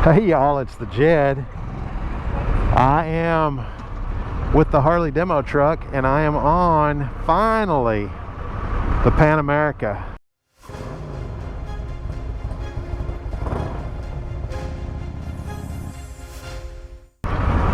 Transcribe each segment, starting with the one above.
Hey y'all, it's the Jed. I am with the Harley demo truck and I am on, finally, the Pan America.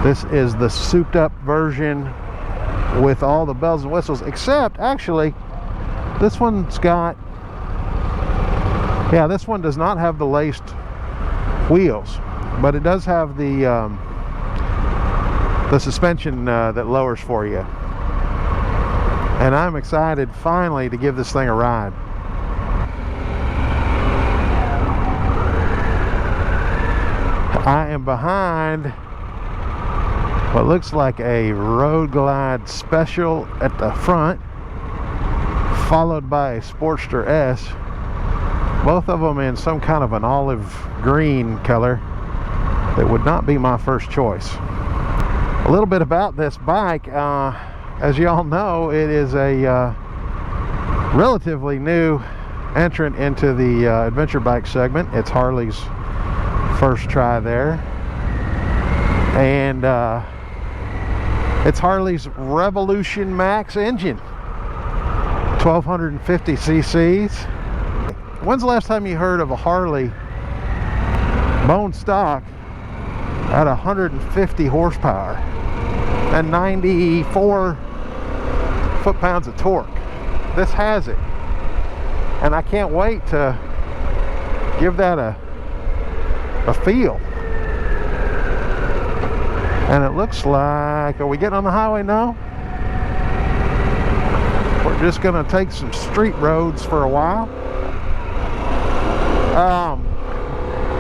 This is the souped up version with all the bells and whistles, except actually this one's got, yeah, this one does not have the laced wheels, but it does have the suspension that lowers for you, and I'm excited finally to give this thing a ride. I am behind what looks like a Road Glide Special at the front, followed by a Sportster S, both of them in some kind of an olive green color that would not be my first choice. A little bit about this bike, as you all know, it is a relatively new entrant into the adventure bike segment. It's Harley's first try there, and it's Harley's Revolution Max engine, 1250 cc's. When's the last time you heard of a Harley bone stock at 150 horsepower and 94 foot-pounds of torque? This has it, and I can't wait to give that a feel. And it looks like, are we getting on the highway now? We're just gonna take some street roads for a while.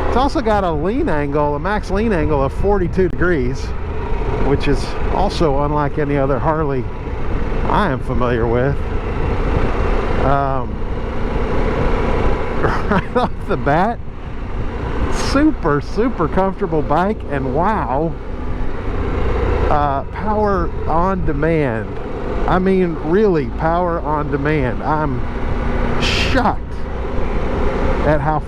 It's also got a lean angle, a max lean angle of 42 degrees, which is also unlike any other Harley I am familiar with. Right off the bat, super comfortable bike, and wow, power on demand. I mean, really power on demand. I'm shocked at how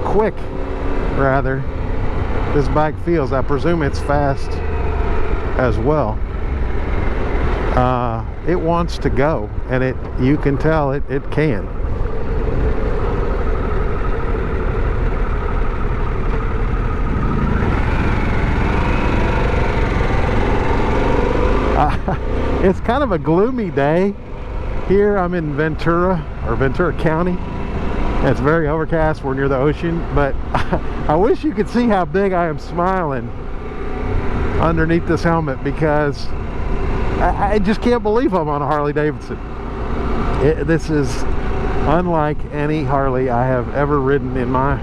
quick rather this bike feels. I presume it's fast as well. It wants to go, and you can tell it can. It's kind of a gloomy day here. I'm in Ventura County. It's very overcast. We're near the ocean, but I wish you could see how big I am smiling underneath this helmet, because I just can't believe I'm on a Harley Davidson. This is unlike any Harley I have ever ridden in my,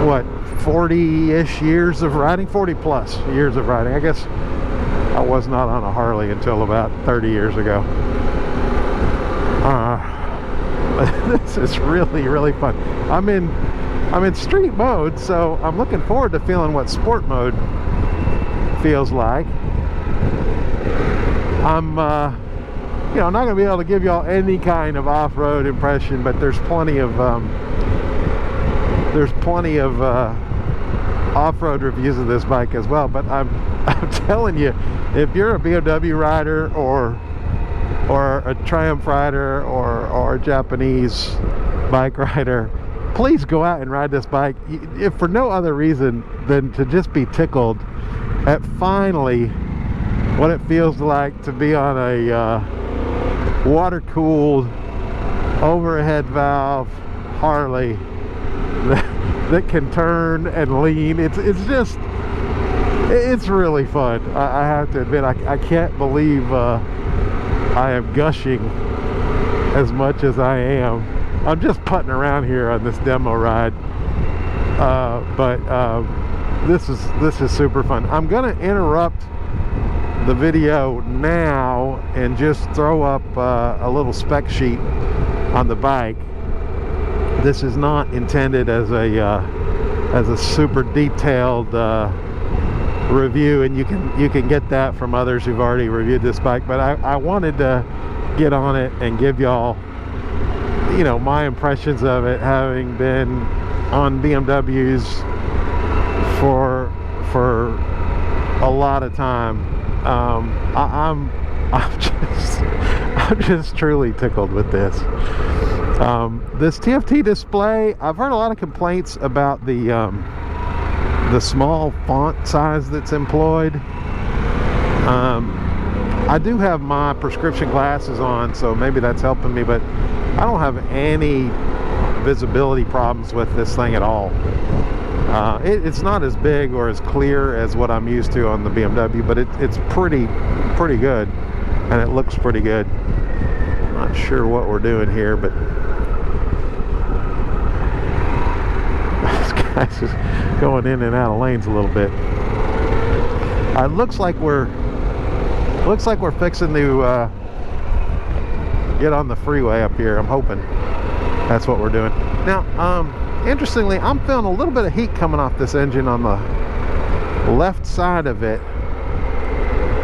what, 40-ish years of riding, 40 plus years of riding. I guess I was not on a Harley until about 30 years ago. This is really fun. I'm in street mode, so I'm looking forward to feeling what sport mode feels like. I'm not gonna be able to give y'all any kind of off-road impression, but there's plenty of off-road reviews of this bike as well. But I'm telling you, if you're a BMW rider or a Triumph rider or a Japanese bike rider, please go out and ride this bike, if for no other reason than to just be tickled at finally what it feels like to be on a water-cooled overhead valve Harley that can turn and lean. It's really fun. I have to admit, I can't believe I am gushing as much as I am. I'm just putting around here on this demo ride, but this is super fun. I'm gonna interrupt the video now and just throw up a little spec sheet on the bike. This is not intended as a super detailed review, and you can get that from others who've already reviewed this bike, but I wanted to get on it and give y'all you know, my impressions of it, having been on BMWs for a lot of time. I'm just truly tickled with this. This TFT display, I've heard a lot of complaints about the small font size that's employed. I do have my prescription glasses on, so maybe that's helping me, but I don't have any visibility problems with this thing at all. It's not as big or as clear as what I'm used to on the BMW, but it's pretty good, and it looks pretty good. I'm not sure what we're doing here, but this guy's just going in and out of lanes a little bit. It looks like we're fixing to get on the freeway up here. I'm hoping that's what we're doing. Now, interestingly, I'm feeling a little bit of heat coming off this engine on the left side of it.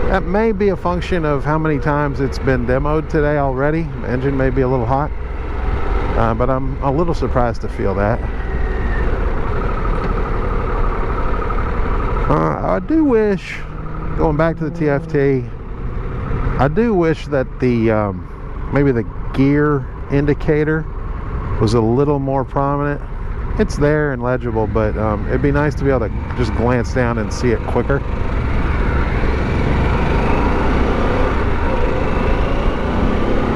That may be a function of how many times it's been demoed today already. The engine may be a little hot, but I'm a little surprised to feel that. I do wish, going back to the TFT, I do wish that the maybe the gear indicator was a little more prominent. It's there and legible, but it'd be nice to be able to just glance down and see it quicker.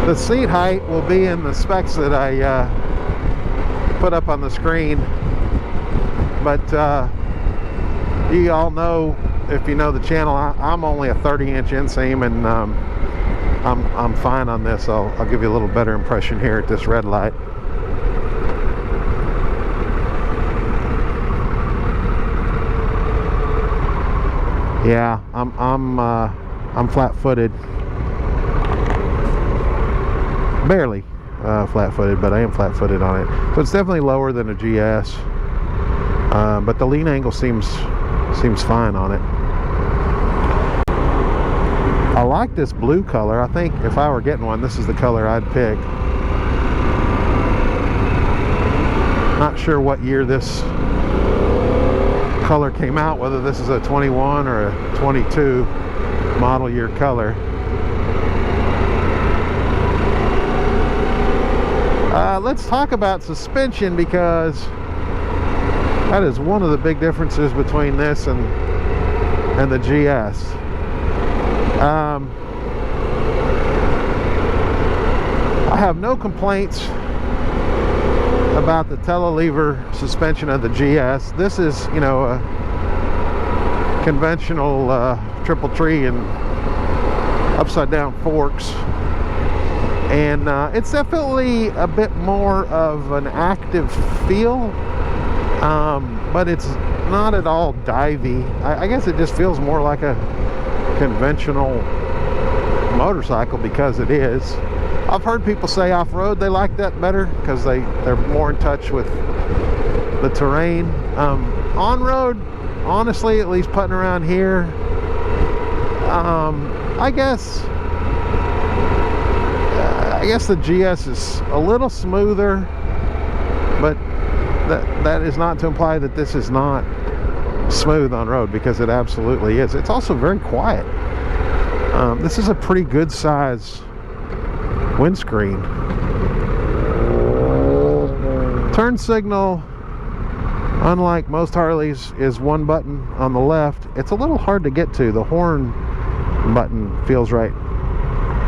The seat height will be in the specs that I put up on the screen, but you all know, if you know the channel, I'm only a 30-inch inseam, and I'm fine on this. I'll give you a little better impression here at this red light. Yeah, I'm flat-footed, barely flat-footed, but I am flat-footed on it. So it's definitely lower than a GS, but the lean angle seems fine on it. I like this blue color. I think if I were getting one, this is the color I'd pick. Not sure what year this color came out, whether this is a 21 or a 22 model year color. Let's talk about suspension, because that is one of the big differences between this and the GS. I have no complaints about the telelever suspension of the GS. This is, you know, a conventional triple tree and upside down forks, and it's definitely a bit more of an active feel, but it's not at all divey. I guess it just feels more like a conventional motorcycle because it is. I've heard people say off-road they like that better because they're more in touch with the terrain. On-road, honestly, at least putting around here, I guess the GS is a little smoother, but that is not to imply that this is not smooth on road, because it absolutely is. It's also very quiet. This is a pretty good size windscreen. Turn signal, unlike most Harleys, is one button on the left. It's a little hard to get to. The horn button feels right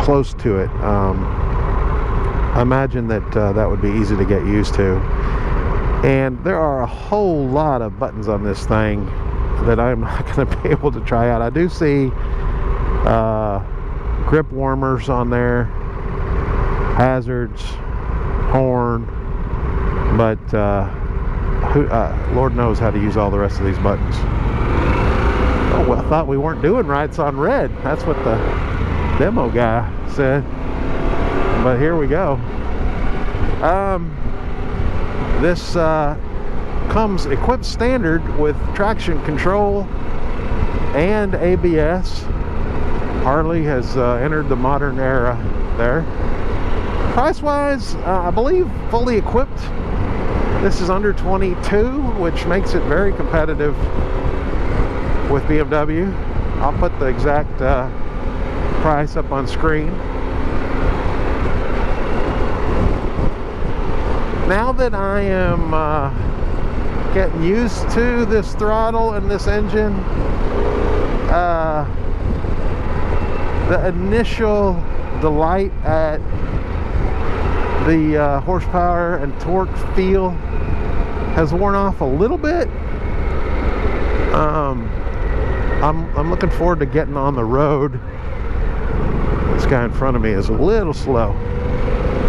close to it. I imagine that that would be easy to get used to. And there are a whole lot of buttons on this thing that I'm not going to be able to try out. I do see grip warmers on there, hazards, horn, but Lord knows how to use all the rest of these buttons. Oh, well, I thought we weren't doing rights on red. That's what the demo guy said. But here we go. This comes equipped standard with traction control and ABS. Harley has entered the modern era there. Price-wise, I believe fully equipped, this is under 22, which makes it very competitive with BMW. I'll put the exact price up on screen. Now that I am getting used to this throttle and this engine, the initial delight at the horsepower and torque feel has worn off a little bit. I'm looking forward to getting on the road. This guy in front of me is a little slow.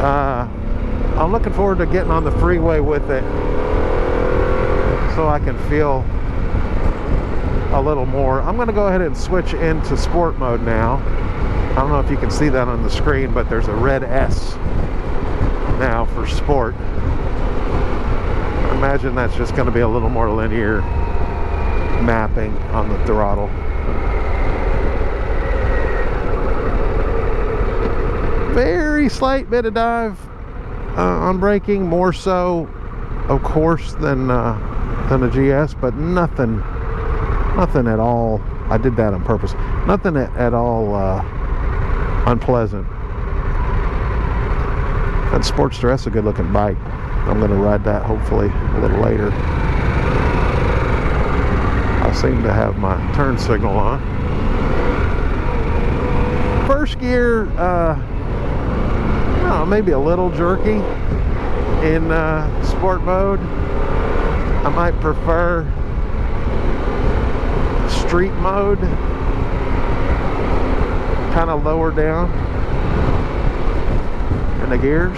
I'm looking forward to getting on the freeway with it so I can feel a little more. I'm going to go ahead and switch into sport mode now. I don't know if you can see that on the screen, but there's a red S now for sport. I imagine that's just going to be a little more linear mapping on the throttle. Very slight bit of dive on braking, more so of course than a GS, but nothing at all. I did that on purpose. Nothing at all unpleasant. That Sportster, that's a good looking bike. I'm going to ride that hopefully a little later. I seem to have my turn signal on. First gear, maybe a little jerky in sport mode. I might prefer street mode, kind of lower down in the gears.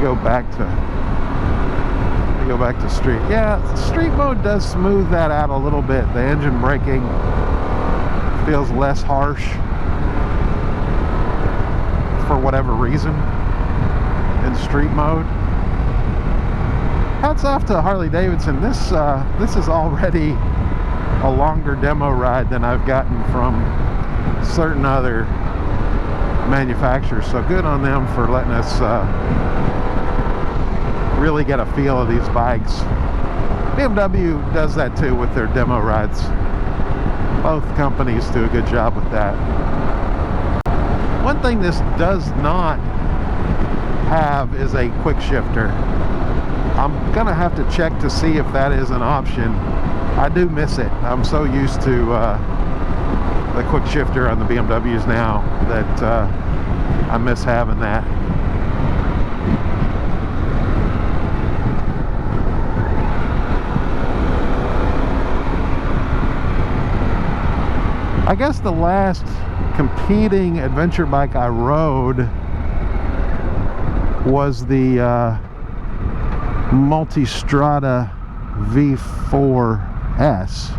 Go back to street. Yeah, street mode does smooth that out a little bit. The engine braking feels less harsh for whatever reason in street mode. Hats off to Harley Davidson. This is already a longer demo ride than I've gotten from certain other manufacturers, so good on them for letting us really get a feel of these bikes. BMW does that too with their demo rides. Both companies do a good job with that. One thing this does not have is a Quickshifter. I'm gonna have to check to see if that is an option. I do miss it. I'm so used to the Quickshifter on the BMWs now that I miss having that. I guess the last competing adventure bike I rode was the Multistrada V4S.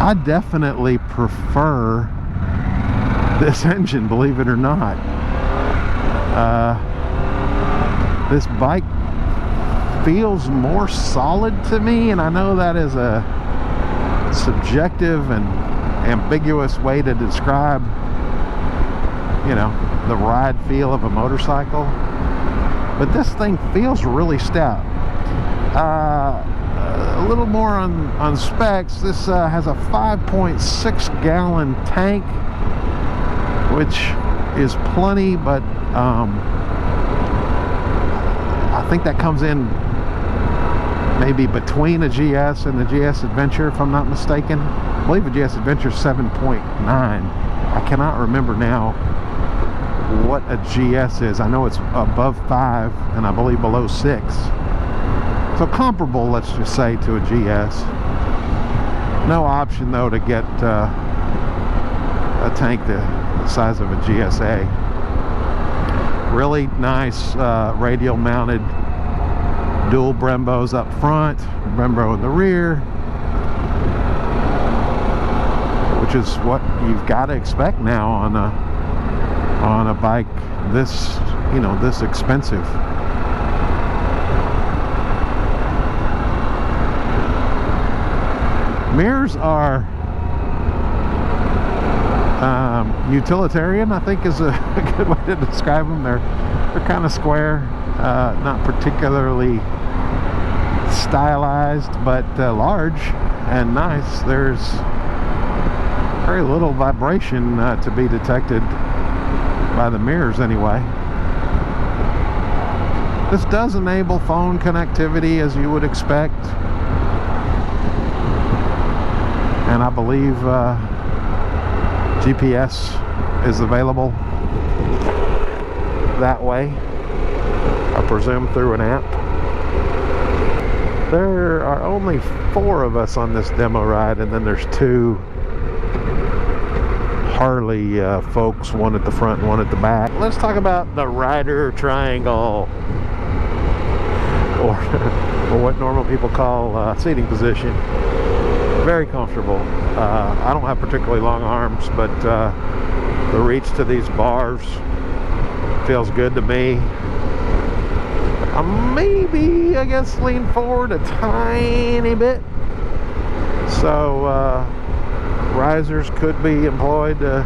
I definitely prefer this engine, believe it or not. This bike feels more solid to me, and I know that is a subjective and ambiguous way to describe, you know, the ride feel of a motorcycle, but this thing feels really stout. A little more on specs. This has a 5.6 gallon tank, which is plenty, but I think that comes in maybe between a GS and the GS Adventure, if I'm not mistaken. I believe the GS Adventure is 7.9. I cannot remember now what a GS is. I know it's above 5 and I believe below 6. So comparable, let's just say, to a GS. No option though to get a tank the size of a GSA. Really nice radial mounted dual Brembos up front, Brembo in the rear, which is what you've got to expect now on a bike this, you know, this expensive. Mirrors are Utilitarian, I think, is a good way to describe them. They're kind of square, not particularly stylized, but large and nice. There's very little vibration to be detected by the mirrors anyway. This does enable phone connectivity, as you would expect, and I believe GPS is available that way, I presume through an app. There are only 4 of us on this demo ride, and then there's 2 Harley folks, one at the front and one at the back. Let's talk about the rider triangle, or what normal people call seating position. Very comfortable. I don't have particularly long arms, but the reach to these bars feels good to me. Maybe, I guess, lean forward a tiny bit, so risers could be employed to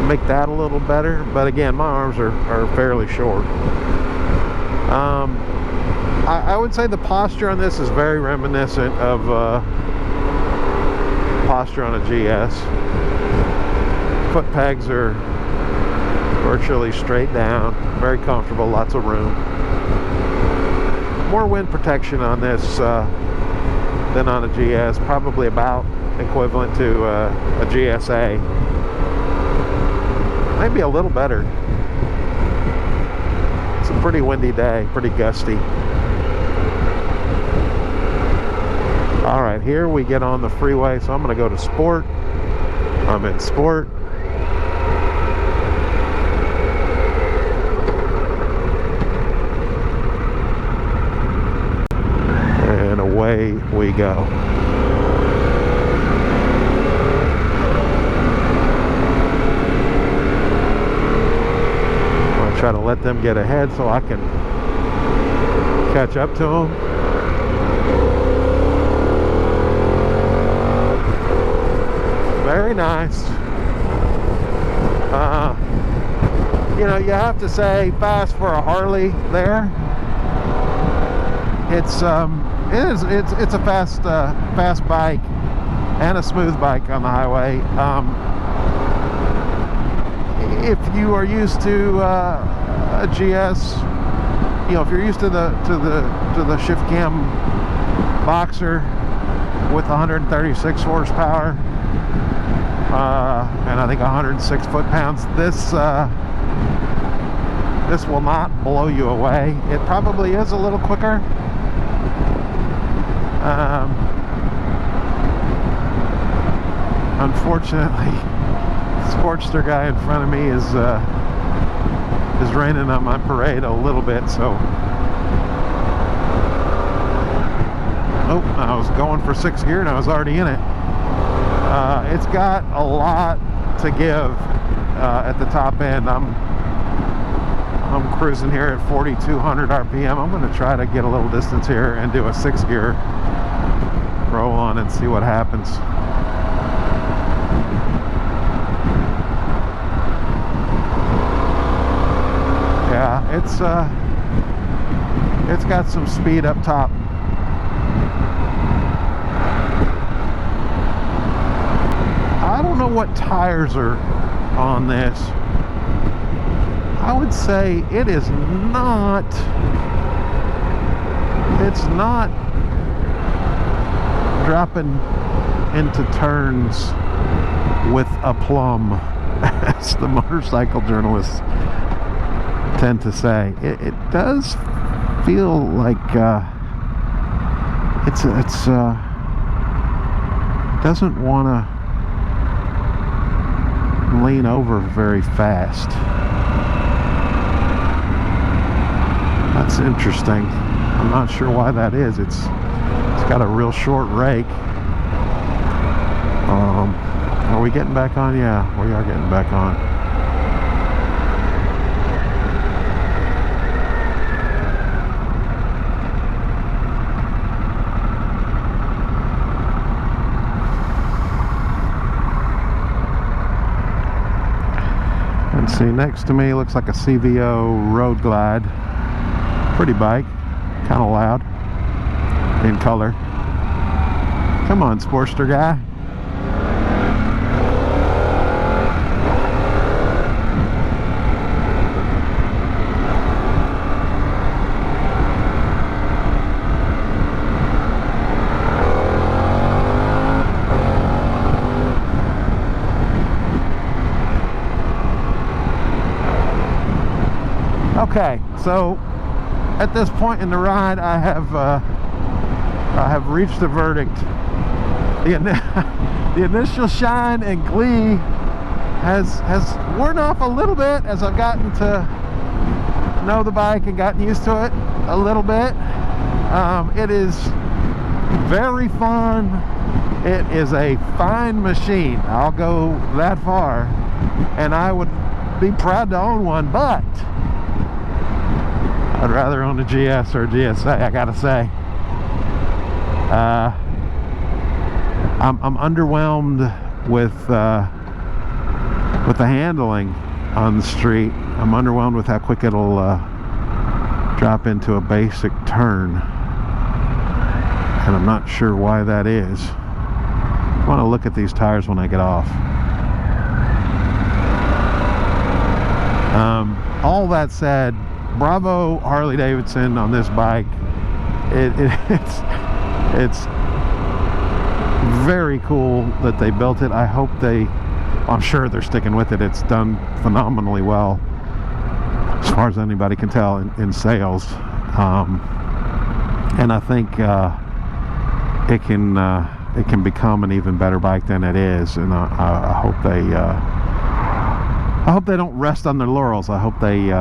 make that a little better, but again, my arms are fairly short. I would say the posture on this is very reminiscent of posture on a GS. Foot pegs are virtually straight down, very comfortable, lots of room. More wind protection on this than on a GS, probably about equivalent to a GSA. Maybe a little better. It's a pretty windy day, pretty gusty. Alright, here we get on the freeway, so I'm going to go to Sport. I'm in Sport. And away we go. I'm going to try to let them get ahead so I can catch up to them. Very nice. You know, you have to say fast for a Harley there. It's a fast bike and a smooth bike on the highway. If you are used to a GS, you know, if you're used to the shift cam Boxer with 136 horsepower. And I think 106 foot-pounds. This will not blow you away. It probably is a little quicker. Unfortunately, the Sportster guy in front of me is raining on my parade a little bit. So, oh, I was going for 6th gear and I was already in it. It's got a lot to give at the top end. I'm cruising here at 4,200 RPM. I'm going to try to get a little distance here and do a 6th gear roll on and see what happens. Yeah, it's got some speed up top. I don't know what tires are on this. I would say it's not dropping into turns with aplomb, as the motorcycle journalists tend to say. It does feel like it's doesn't want to lean over very fast. That's interesting. I'm not sure why that is. It's got a real short rake. Are we getting back on? Yeah, we are getting back on. See, next to me looks like a CVO Road Glide. Pretty bike, kind of loud in color. Come on, Sportster guy. Okay, so at this point in the ride, I have reached the verdict. The initial shine and glee has worn off a little bit as I've gotten to know the bike and gotten used to it a little bit. It is very fun. It is a fine machine. I'll go that far, and I would be proud to own one, but I'd rather own a GS or a GSA, I gotta say. I'm underwhelmed with the handling on the street. I'm underwhelmed with how quick it'll drop into a basic turn, and I'm not sure why that is. I want to look at these tires when I get off. All that said, bravo Harley Davidson on this bike. It's very cool that they built it. I hope I'm sure they're sticking with it. It's done phenomenally well as far as anybody can tell in sales, and I think it can become an even better bike than it is, and I hope they don't rest on their laurels. I hope they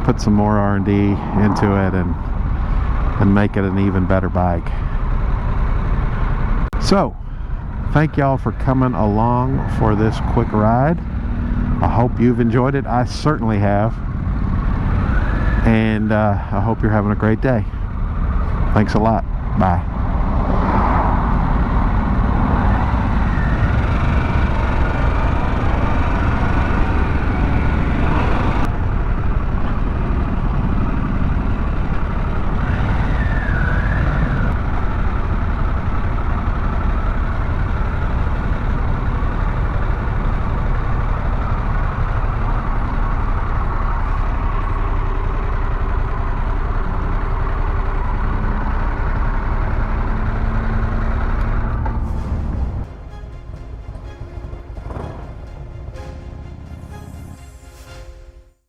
put some more R&D into it and make it an even better bike. So, thank y'all for coming along for this quick ride. I hope you've enjoyed it. I certainly have. And I hope you're having a great day. Thanks a lot. Bye.